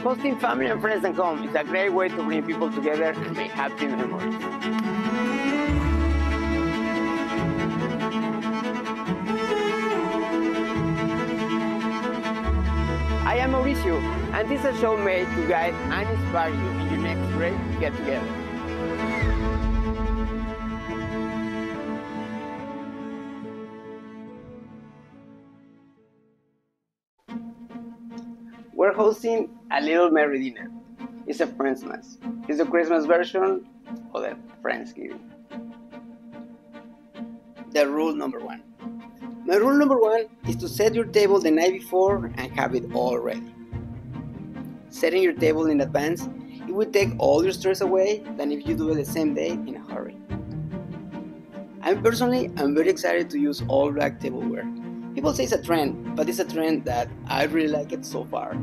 Hosting family and friends at home is a great way to bring people together and make happy memories. I am Mauricio, and this is a show made to guide and inspire you in your next great get-together. We're hosting a little merry dinner. It's a Friendsmas. It's the Christmas version of the Friendsgiving. The rule number one. My rule number one is to set your table the night before and have it all ready. Setting your table in advance, it will take all your stress away than if you do it the same day in a hurry. I'm very excited to use all black tableware. People say it's a trend, but it's a trend that I really like it so far.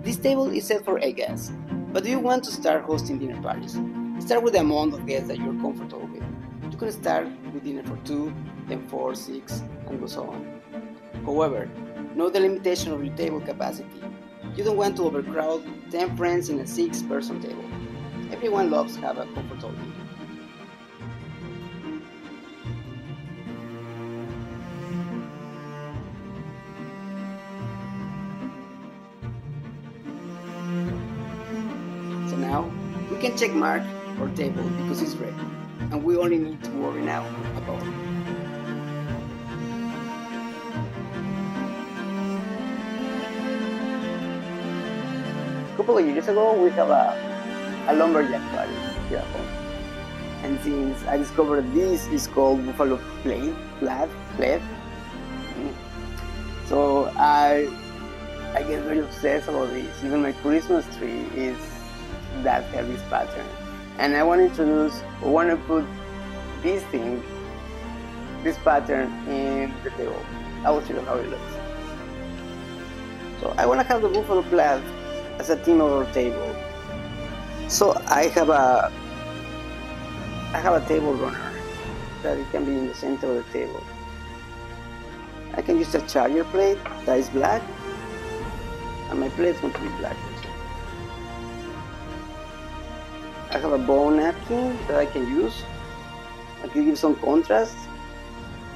This table is set for 8 guests, but do you want to start hosting dinner parties? Start with the amount of guests that you're comfortable with. You can start with dinner for 2, then 4, 6, and so on. However, know the limitation of your table capacity. You don't want to overcrowd 10 friends in a 6-person table. Everyone loves to have a comfortable dinner. So now, we can check mark our table because it's ready, and we only need to worry now about it. A couple of years ago, we have a lumberjack party here at home, and since I discovered this is called buffalo plaid, so I get very obsessed about this. Even my Christmas tree is that have this pattern, and I want to put this pattern in the table. I will show you how it looks. So I want to have the buffalo plaid as a theme of our table. So I have a table runner that it can be in the center of the table. I can use a charger plate that is black, and my plate is going to be black. I have a bow napkin that I can use. I can give some contrast.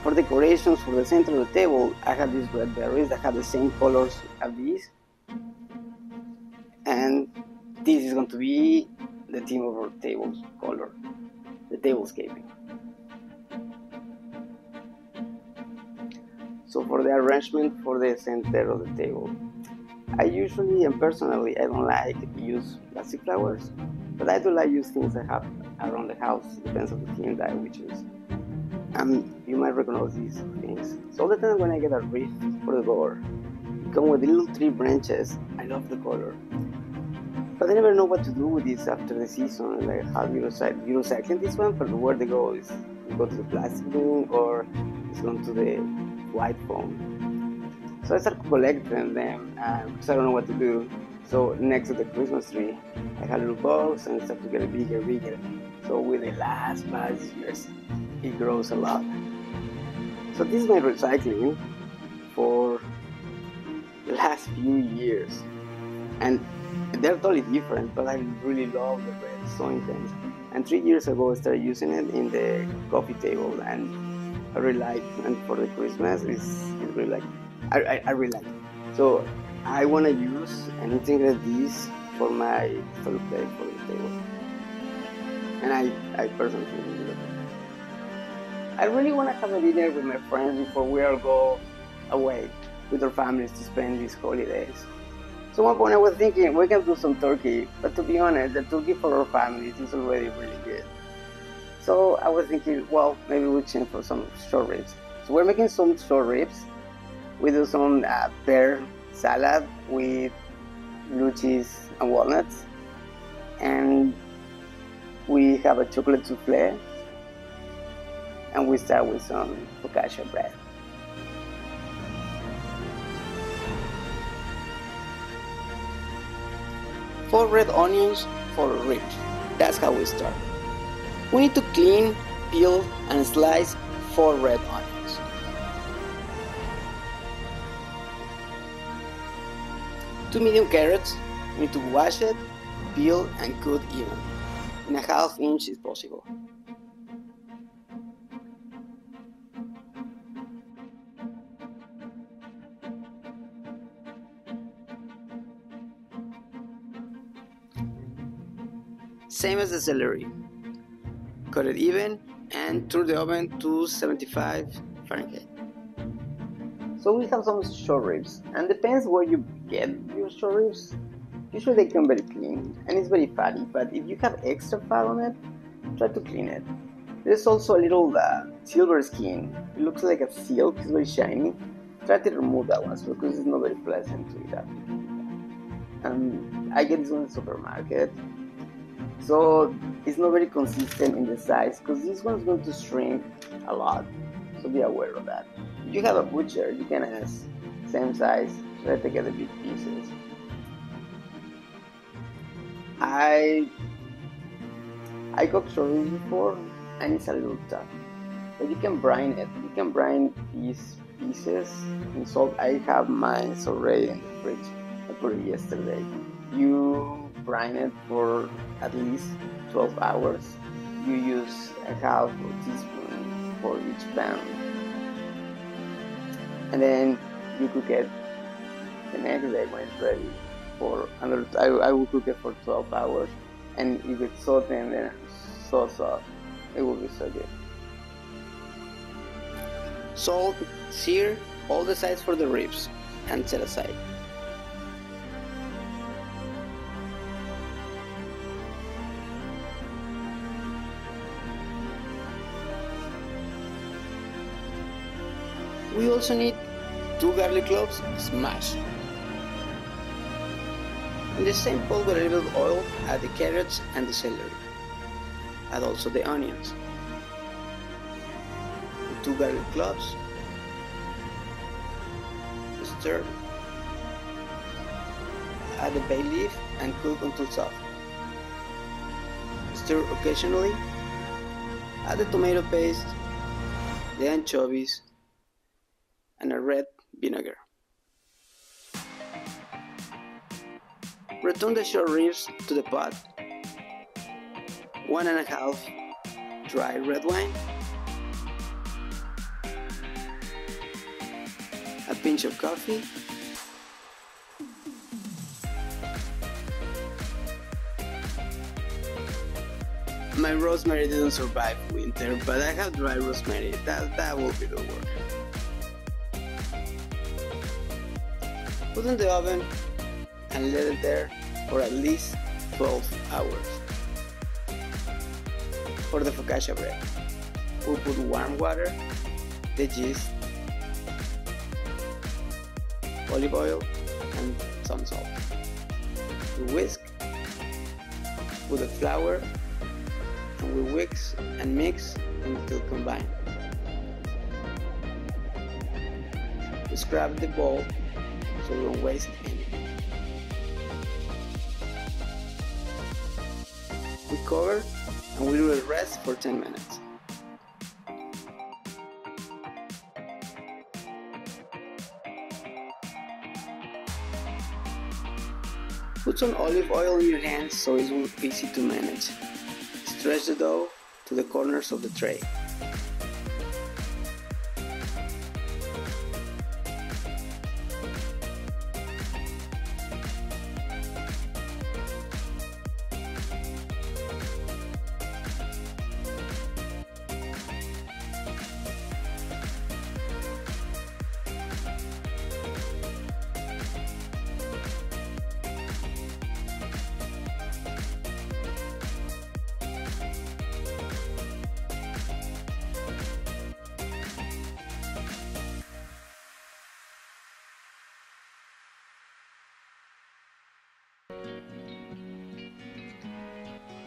For decorations for the center of the table, I have these red berries that have the same colors as these. And this is going to be the theme of our table's color, the tablescaping. So for the arrangement for the center of the table, I usually and personally I don't like to use plastic flowers, but I do like use things I have around the house. Depends on the theme that we choose. You might recognize these things. So all the time when I get a wreath for the door, it comes with little tree branches. I love the color. But I never know what to do with this after the season. Like how you recycling this one, but where they go is you go to the plastic bin or it's going to the white foam. So I started collecting them because I don't know what to do. So next to the Christmas tree, I had a little box and it started to get bigger. So with the last 5 years, it grows a lot. So this is my recycling for the last few years. And they're totally different, but I really love the red, so intense. And 3 years ago, I started using it in the coffee table, and I really like it. And for the Christmas, it's really like, I really like it. So I want to use and integrate this for my soufflé for the table. And I personally really love it. I really want to have a dinner with my friends before we all go away with our families to spend these holidays. So one point I was thinking we can do some turkey, but to be honest, the turkey for our families is already really good. So I was thinking, well, maybe we'll change for some short ribs. So we're making some short ribs. We do some pear salad with blue cheese and walnuts, and we have a chocolate soufflé, and we start with some focaccia bread. Four red onions for ribs. That's how we start. We need to clean, peel, and slice 4 red onions. Two medium carrots. We need to wash it, peel, and cut evenly. In a ½ inch if possible. Same as the celery. Cut it even and turn the oven to 75 Fahrenheit. So we have some short ribs, and depends where you get your short ribs. Usually they come very clean and it's very fatty, but if you have extra fat on it, try to clean it. There's also a little silver skin. It looks like a silk, it's very shiny. Try to remove that one because it's not very pleasant to eat that. I get this one in the supermarket. So it's not very consistent in the size because this one's going to shrink a lot. So be aware of that. If you have a butcher, you can ask same size, try to get the big pieces. I cooked short ribs before and it's a little tough, but you can brine it. You can brine these pieces in salt. I have mine already in the fridge. I put it yesterday. You brine it for at least 12 hours. You use a ½ teaspoon for each pound, and then you cook it the next day when it's ready. For another, I will cook it for 12 hours, and if it's so tender and so soft, it will be so good. Salt, sear all the sides for the ribs, and set aside. We also need 2 garlic cloves smashed. In the same pot with a little oil, add the carrots and the celery. Add also the onions. 2 garlic cloves. Stir. Add the bay leaf and cook until soft. Stir occasionally. Add the tomato paste, the anchovies, and a red vinegar. Return the short ribs to the pot. 1½ dry red wine, a pinch of coffee, my rosemary didn't survive winter, but I have dry rosemary. That will be the work. Put in the oven and let it there for at least 12 hours. For the focaccia bread, we'll put warm water, the yeast, olive oil, and some salt. We whisk, put the flour, and we whisk and mix until combined. We scrub the bowl so we don't waste any. We cover and we do it rest for 10 minutes. Put some olive oil in your hands so it will be easy to manage. Stretch the dough to the corners of the tray.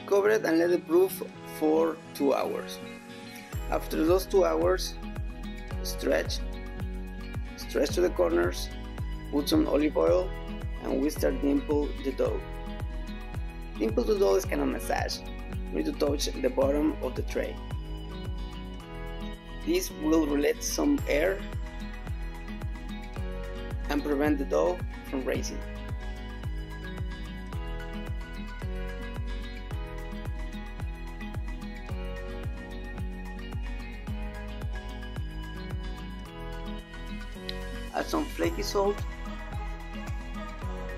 Cover it and let it brew for 2 hours. After those 2 hours, stretch to the corners, put some olive oil, and we start dimple the dough. Dimple the dough is kind of massage. We need to touch the bottom of the tray. This will release some air and prevent the dough from raising. Add some flaky salt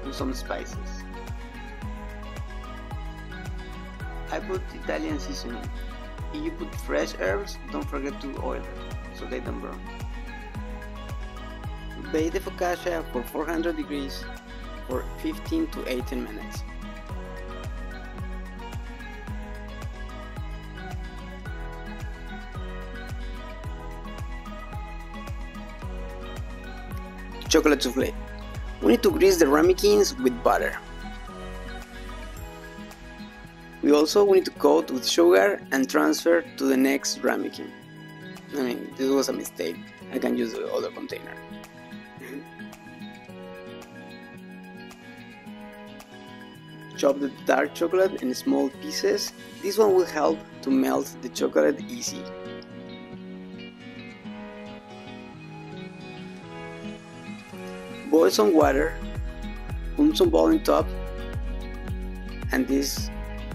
and some spices. I put Italian seasoning. If you put fresh herbs, don't forget to oil them so they don't burn. Bake the focaccia for 400 degrees for 15 to 18 minutes. Chocolate soufflé. We need to grease the ramekins with butter. We also need to coat with sugar and transfer to the next ramekin. This was a mistake. I can use the other container. Chop the dark chocolate in small pieces. This one will help to melt the chocolate easy. Boil some water, put some boiling top, and this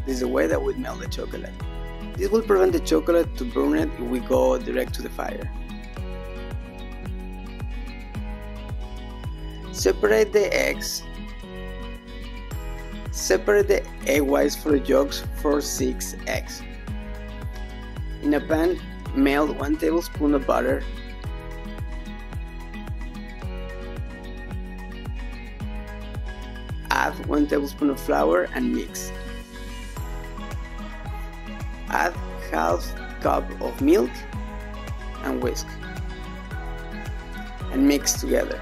is the way that we melt the chocolate. This will prevent the chocolate to burn it if we go direct to the fire. Separate the eggs. Separate the egg whites from the yolks for 6 eggs. In a pan, melt 1 tablespoon of butter, add 1 tablespoon of flour and mix. Add half cup of milk and whisk and mix together.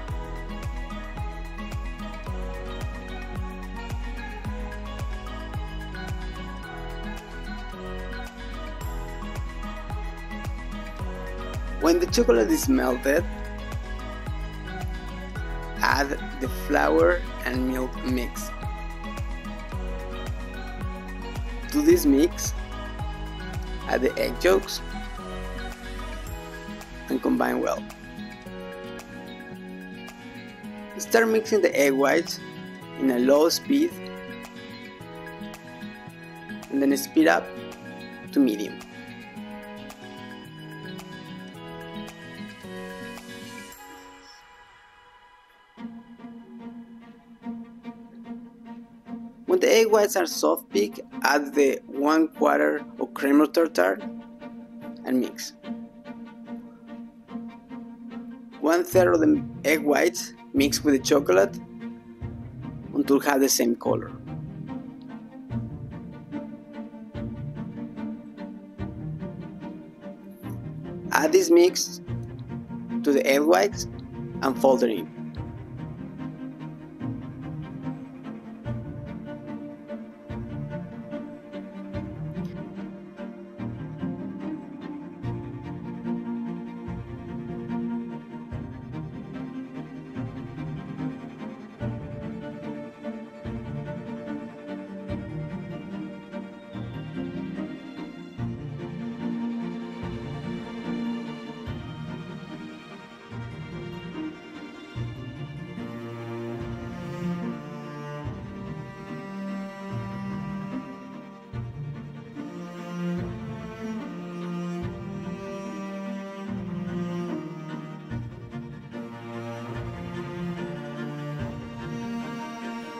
When the chocolate is melted, add the flour and milk mix. To this mix, add the egg yolks and combine well. Start mixing the egg whites in a low speed and then speed up to medium. When the egg whites are soft peak, add the 1/4 of cream of tartar and mix. 1/3 of the egg whites mix with the chocolate until have the same color. Add this mix to the egg whites and fold it in.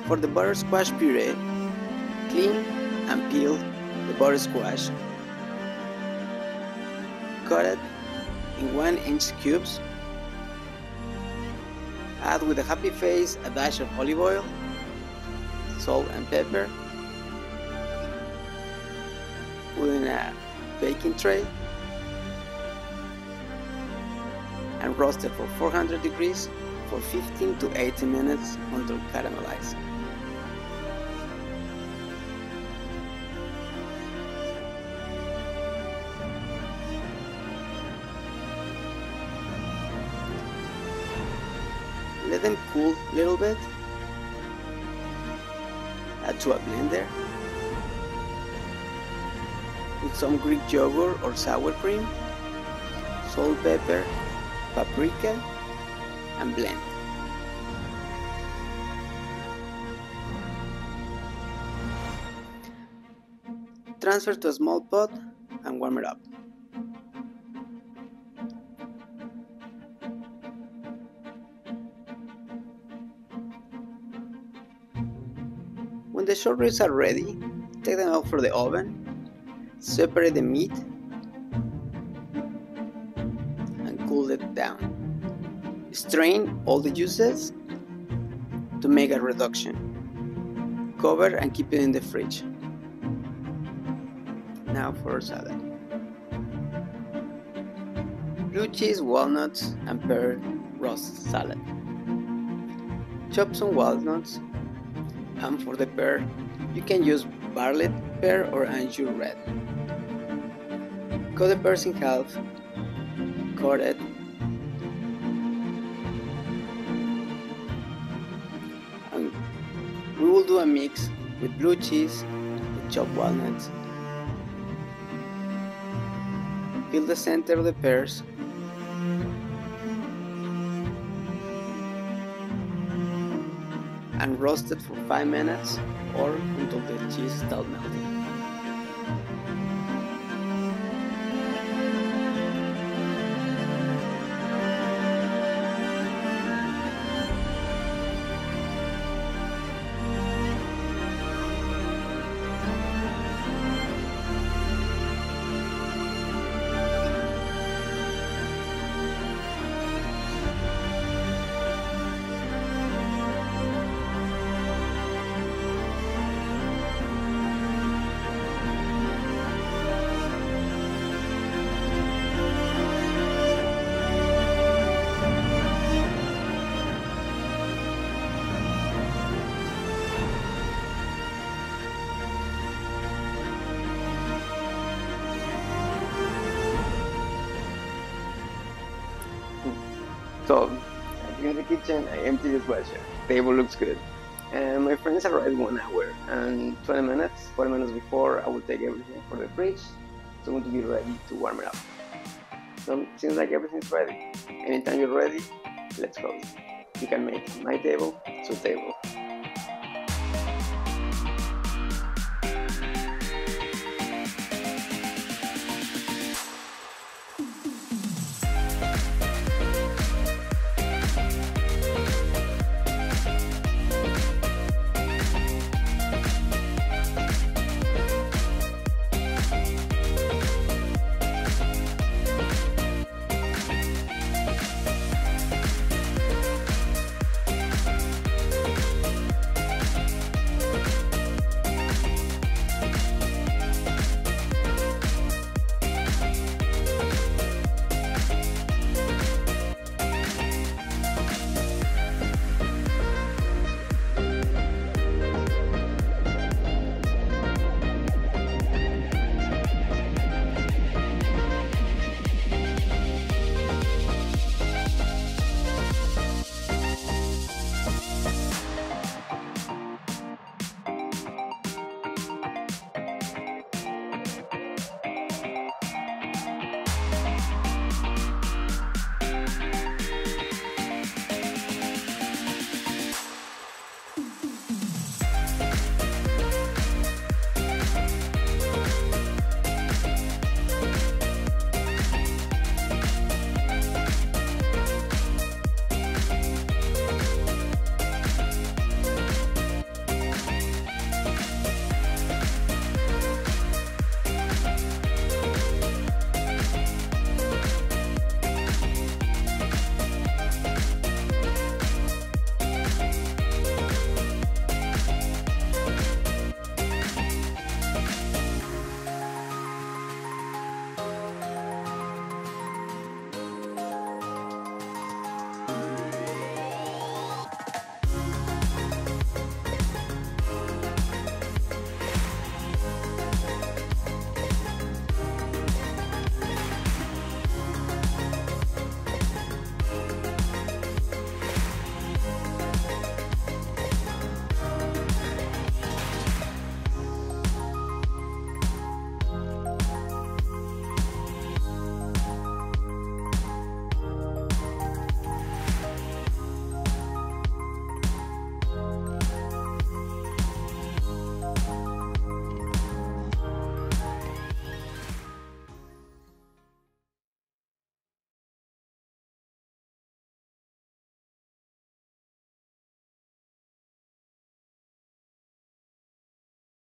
For the buttersquash puree, clean and peel the buttersquash. Cut it in 1-inch cubes. Add with a happy face a dash of olive oil, salt and pepper. Put in a baking tray and roast it for 400 degrees for 15 to 18 minutes until caramelized. Let them cool a little bit. Add to a blender with some Greek yogurt or sour cream, salt, pepper, paprika, and blend. Transfer to a small pot and warm it up. When the short ribs are ready, take them out from the oven, separate the meat, and cool it down. Strain all the juices to make a reduction. Cover and keep it in the fridge. Now for salad. Blue cheese, walnuts, and pear roast salad. Chop some walnuts, and for the pear, you can use barley pear or Anjou red. Cut the pears in half, cut it, and we will do a mix with blue cheese, with chopped walnuts. Fill the center of the pears, and roast it for 5 minutes or until the cheese starts melting. So, I'm in the kitchen, I empty this washer. Table looks good. And my friends arrived 1 hour and 20 minutes, 40 minutes before I will take everything for the fridge. So I'm going to be ready to warm it up. So it seems like everything's ready. Anytime you're ready, let's go. You can make my table, your table.